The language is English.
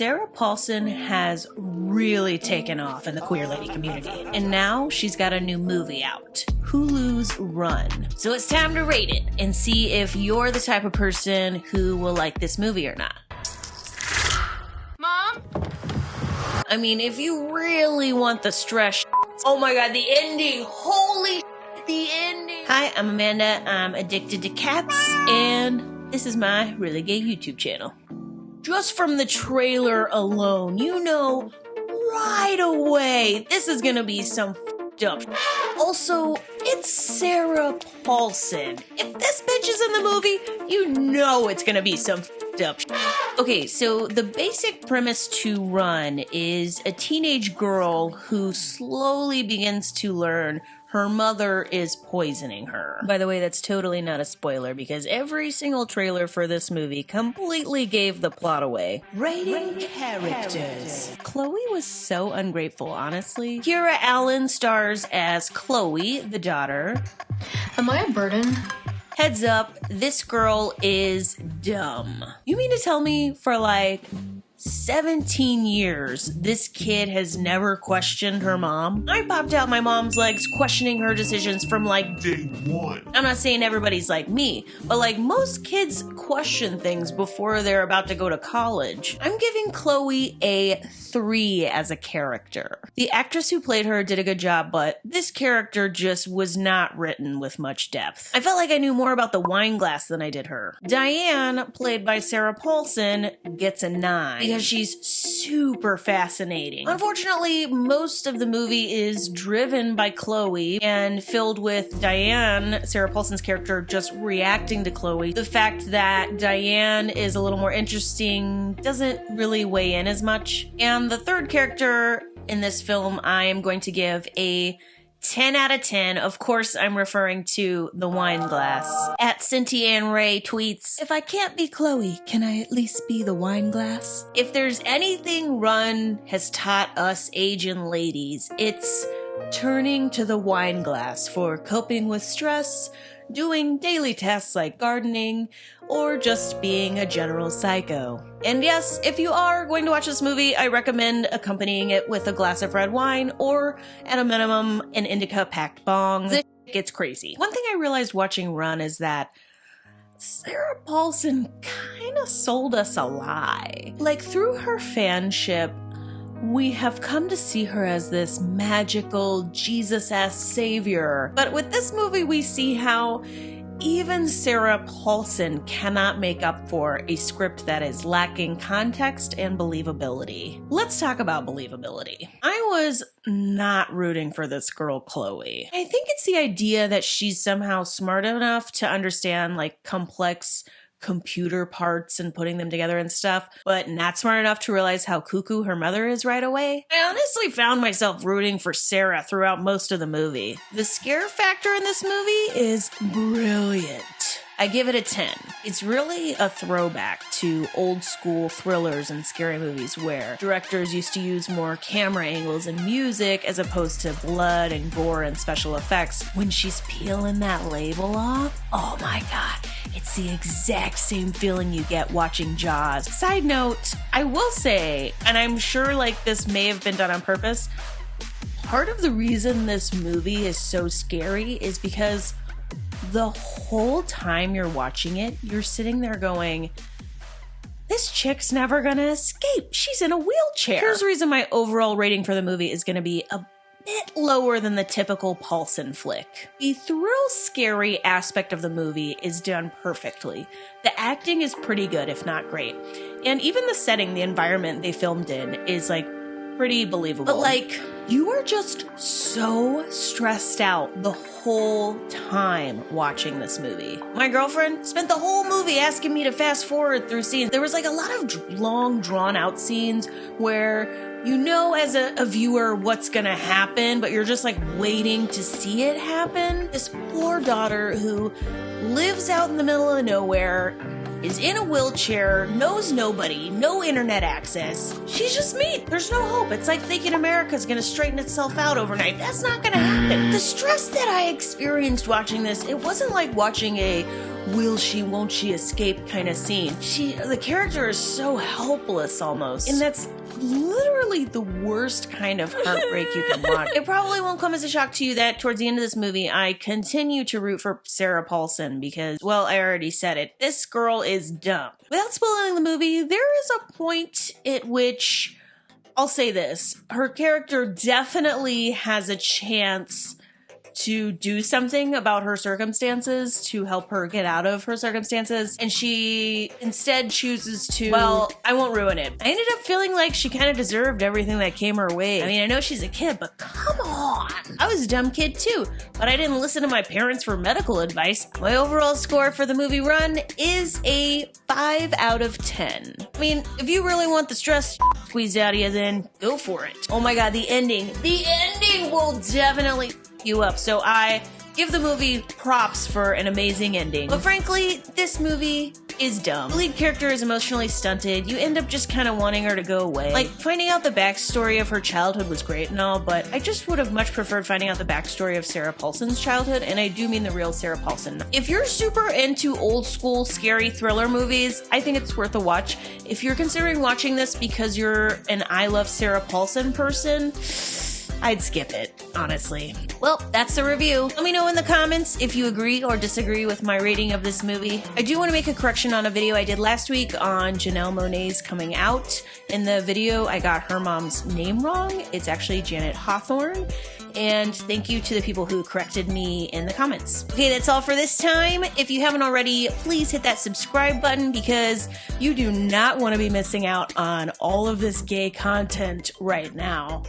Sarah Paulson has really taken off in the queer lady community, and now she's got a new movie out, Hulu's Run. So it's time to rate it and see if you're the type of person who will like this movie or not. Mom? I mean, if you really want the stress, oh my god, the ending, holy the ending. Hi, I'm Amanda, I'm addicted to cats, and this is my Really Gay YouTube channel. Just from the trailer alone, you know right away this is gonna be some f***ed up. Also, it's Sarah Paulson. If this bitch is in the movie, you know it's gonna be some f***ed up. Okay, so the basic premise to Run is a teenage girl who slowly begins to learn her mother is poisoning her. By the way, that's totally not a spoiler because every single trailer for this movie completely gave the plot away. Rating characters. Chloe was so ungrateful, honestly. Kira Allen stars as Chloe, the daughter. Am I a burden? Heads up, this girl is dumb. You mean to tell me for like 17 years, this kid has never questioned her mom? I popped out my mom's legs questioning her decisions from like day one. I'm not saying everybody's like me, but like most kids question things before they're about to go to college. I'm giving Chloe a 3 as a character. The actress who played her did a good job, but this character just was not written with much depth. I felt like I knew more about the wine glass than I did her. Diane, played by Sarah Paulson, gets a 9. Because she's super fascinating. Unfortunately, most of the movie is driven by Chloe and filled with Diane, Sarah Paulson's character, just reacting to Chloe. The fact that Diane is a little more interesting doesn't really weigh in as much. And the third character in this film, I am going to give a 10 out of 10. Of course, I'm referring to the wine glass. At Cynthia Ann Ray tweets, "If I can't be Chloe, can I at least be the wine glass?" If there's anything Run has taught us Asian ladies, it's turning to the wine glass for coping with stress, doing daily tasks like gardening, or just being a general psycho. And yes, if you are going to watch this movie, I recommend accompanying it with a glass of red wine, or at a minimum, an indica packed bong. This gets crazy. One thing I realized watching Run is that Sarah Paulson kind of sold us a lie. Like, through her fanship, we have come to see her as this magical, Jesus-ass savior. But with this movie, we see how even Sarah Paulson cannot make up for a script that is lacking context and believability. Let's talk about believability. I was not rooting for this girl, Chloe. I think it's the idea that she's somehow smart enough to understand like complex computer parts and putting them together and stuff, but not smart enough to realize how cuckoo her mother is right away. I honestly found myself rooting for Sarah throughout most of the movie. The scare factor in this movie is brilliant. I give it a 10. It's really a throwback to old school thrillers and scary movies where directors used to use more camera angles and music as opposed to blood and gore and special effects. When she's peeling that label off, oh my god, it's the exact same feeling you get watching Jaws. Side note, I will say, and I'm sure like this may have been done on purpose, part of the reason this movie is so scary is because the whole time you're watching it, you're sitting there going, this chick's never gonna escape. She's in a wheelchair. Here's the reason my overall rating for the movie is gonna be a bit lower than the typical Paulson flick. The thrill-scary aspect of the movie is done perfectly. The acting is pretty good, if not great. And even the setting, the environment they filmed in is like pretty believable. But like, you are just so stressed out the whole time watching this movie. My girlfriend spent the whole movie asking me to fast forward through scenes. There was like a lot of long drawn out scenes where you know as a viewer what's gonna happen, but you're just like waiting to see it happen. This poor daughter who lives out in the middle of nowhere, is in a wheelchair, knows nobody, no internet access. She's just me. There's no hope. It's like thinking America's gonna straighten itself out overnight. That's not gonna happen. The stress that I experienced watching this, it wasn't like watching a will she, won't she escape kind of scene. The character is so helpless almost. And that's literally the worst kind of heartbreak you can watch. It probably won't come as a shock to you that towards the end of this movie, I continue to root for Sarah Paulson because, well, I already said it. This girl is dumb. Without spoiling the movie, there is a point at which, I'll say this, her character definitely has a chance to do something about her circumstances to help her get out of her circumstances, and she instead chooses to, well, I won't ruin it. I ended up feeling like she kind of deserved everything that came her way. I mean, I know she's a kid, but come on. I was a dumb kid too, but I didn't listen to my parents for medical advice. My overall score for the movie run is a 5 out of 10. I mean, if you really want the stress squeezed out of you, then go for it. Oh my god, the ending will definitely you up. So I give the movie props for an amazing ending. But frankly, this movie is dumb. The lead character is emotionally stunted. You end up just kind of wanting her to go away. Like, finding out the backstory of her childhood was great and all, but I just would have much preferred finding out the backstory of Sarah Paulson's childhood, and I do mean the real Sarah Paulson. If you're super into old school scary thriller movies, I think it's worth a watch. If you're considering watching this because you're an I Love Sarah Paulson person, I'd skip it, honestly. Well, that's the review. Let me know in the comments if you agree or disagree with my rating of this movie. I do want to make a correction on a video I did last week on Janelle Monáe's Coming Out. In the video, I got her mom's name wrong. It's actually Janet Hawthorne. And thank you to the people who corrected me in the comments. Okay, that's all for this time. If you haven't already, please hit that subscribe button because you do not want to be missing out on all of this gay content right now.